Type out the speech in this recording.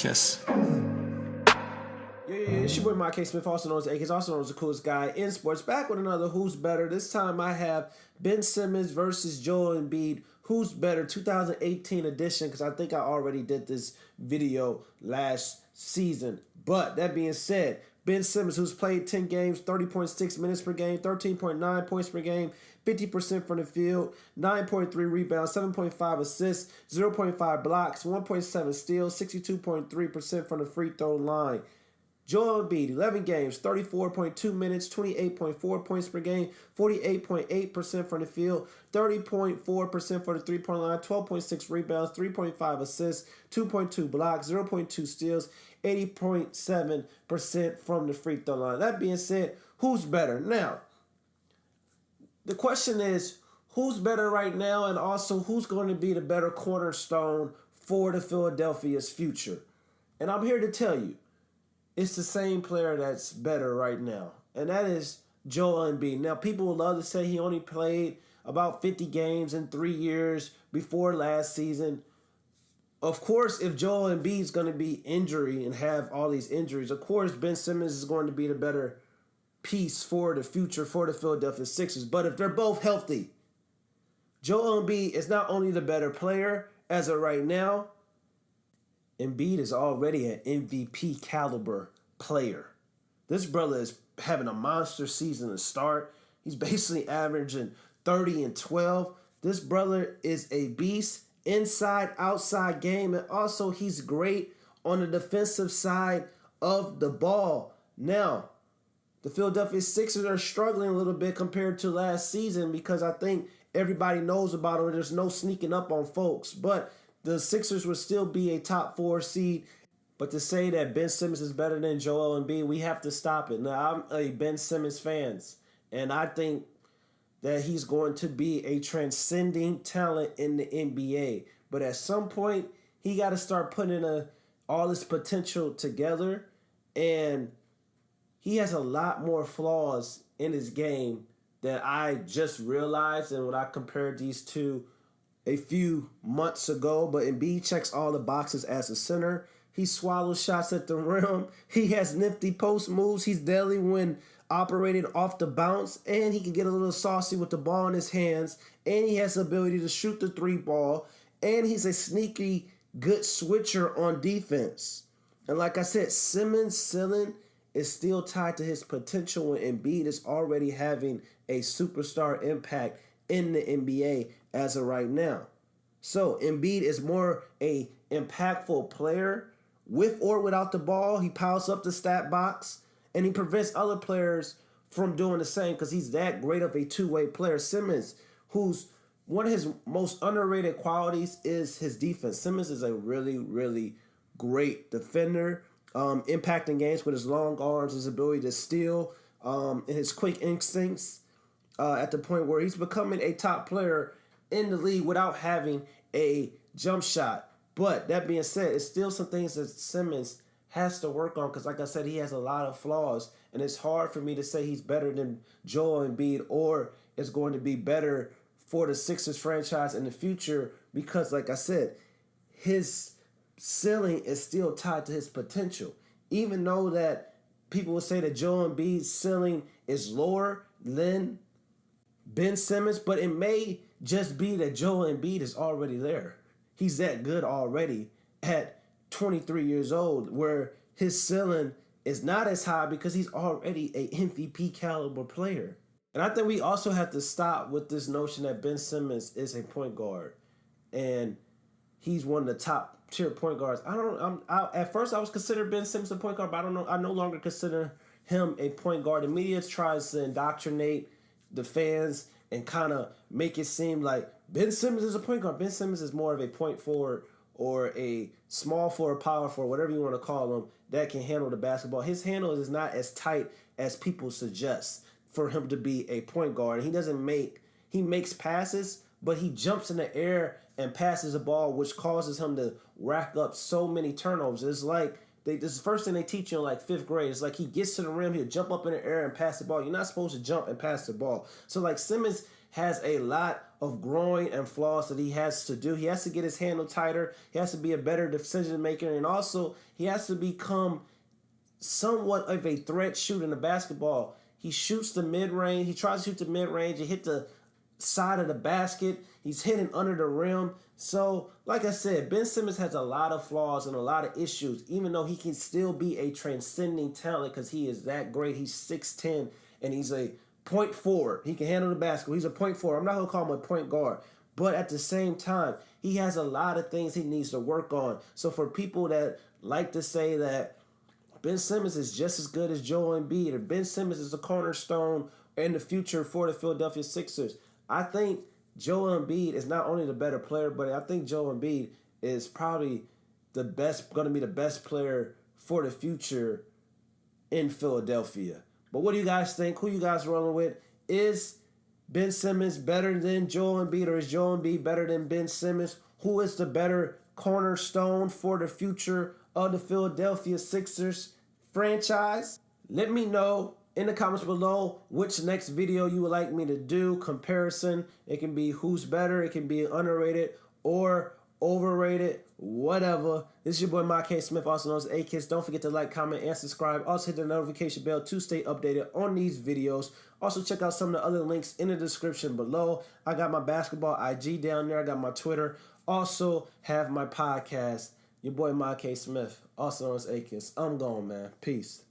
Kiss. Yeah, it's your boy Mike K. Smith, also known as AK, also known as the coolest guy in sports. Back with another Who's Better. This time I have Ben Simmons versus Joel Embiid. Who's Better 2018 edition, because I think I already did this video last season. But that being said, Ben Simmons, who's played 10 games, 30.6 minutes per game, 13.9 points per game, 50% from the field, 9.3 rebounds, 7.5 assists, 0.5 blocks, 1.7 steals, 62.3% from the free throw line. Joel Embiid, 11 games, 34.2 minutes, 28.4 points per game, 48.8% from the field, 30.4% for the three-point line, 12.6 rebounds, 3.5 assists, 2.2 blocks, 0.2 steals, 80.7% from the free throw line. That being said, who's better? Now, the question is, who's better right now, and also who's going to be the better cornerstone for the Philadelphia's future? And I'm here to tell you, it's the same player that's better right now, and that is Joel Embiid. Now, people would love to say he only played about 50 games in 3 years before last season. Of course, if Joel Embiid's going to be injury and have all these injuries, of course, Ben Simmons is going to be the better piece for the future for the Philadelphia Sixers. But if they're both healthy, Joel Embiid is not only the better player as of right now, Embiid is already an MVP caliber player. This brother is having a monster season to start. He's basically averaging 30 and 12. This brother is a beast inside, outside game, and also he's great on the defensive side of the ball. Now, the Philadelphia Sixers are struggling a little bit compared to last season because I think everybody knows about them. There's no sneaking up on folks, but the Sixers would still be a top 4 seed. But to say that Ben Simmons is better than Joel Embiid, we have to stop it. Now, I'm a Ben Simmons fan, and I think that he's going to be a transcending talent in the NBA. But at some point, he got to start putting all his potential together, and he has a lot more flaws in his game that I just realized, and when I compared these two a few months ago. But Embiid checks all the boxes as a center. He swallows shots at the rim. He has nifty post moves. He's deadly when operating off the bounce, and he can get a little saucy with the ball in his hands, and he has the ability to shoot the 3-ball, and he's a sneaky good switcher on defense. And like I said, Simmons' ceiling is still tied to his potential when Embiid is already having a superstar impact in the NBA as of right now. So Embiid is more a impactful player with or without the ball. He piles up the stat box, and he prevents other players from doing the same because he's that great of a two-way player. Simmons, who's one of his most underrated qualities is his defense. Simmons is a really, really great defender, impacting games with his long arms, his ability to steal, and his quick instincts at the point where he's becoming a top player in the league without having a jump shot. But that being said, it's still some things that Simmons has to work on because, like I said, he has a lot of flaws, and it's hard for me to say he's better than Joel Embiid or is going to be better for the Sixers franchise in the future because, like I said, his ceiling is still tied to his potential. Even though that people will say that Joel Embiid's ceiling is lower than Ben Simmons, but it may just be that Joel Embiid is already there. He's that good already at 23 years old, where his ceiling is not as high because he's already a MVP caliber player. And I think we also have to stop with this notion that Ben Simmons is a point guard and he's one of the top tier point guards. At first I was considering Ben Simmons a point guard, but I no longer consider him a point guard. The media tries to indoctrinate the fans and kind of make it seem like Ben Simmons is a point guard. Ben Simmons is more of a point forward or a small forward, power forward, whatever you want to call him, that can handle the basketball. His handle is not as tight as people suggest for him to be a point guard. He makes passes, but he jumps in the air and passes the ball, which causes him to rack up so many turnovers. It's like this is the first thing they teach you in like 5th grade. It's like he gets to the rim, he'll jump up in the air and pass the ball. You're not supposed to jump and pass the ball. So like Simmons has a lot of growing and flaws that he has to do. He has to get his handle tighter. He has to be a better decision maker. And also, he has to become somewhat of a threat shooter in the basketball. He shoots the mid-range. He tries to shoot the mid-range. He hit the side of the basket. He's hitting under the rim. So, like I said, Ben Simmons has a lot of flaws and a lot of issues, even though he can still be a transcending talent because he is that great. He's 6'10", and he's a point forward. He can handle the basketball. He's a point forward. I'm not going to call him a point guard. But at the same time, he has a lot of things he needs to work on. So for people that like to say that Ben Simmons is just as good as Joel Embiid, or Ben Simmons is a cornerstone in the future for the Philadelphia Sixers, I think Joel Embiid is not only the better player, but I think Joel Embiid is probably going to be the best player for the future in Philadelphia. But what do you guys think? Who you guys rolling with? Is Ben Simmons better than Joel Embiid, or is Joel Embiid better than Ben Simmons? Who is the better cornerstone for the future of the Philadelphia Sixers franchise? Let me know in the comments below which next video you would like me to do. Comparison. It can be who's better. It can be underrated or overrated. Whatever. This is your boy, My K Smith, also known as A-Kiss. Don't forget to like, comment, and subscribe. Also hit the notification bell to stay updated on these videos. Also check out some of the other links in the description below. I got my basketball IG down there. I got my Twitter. Also have my podcast. Your boy, My K Smith, also known as A-Kiss. I'm gone, man. Peace.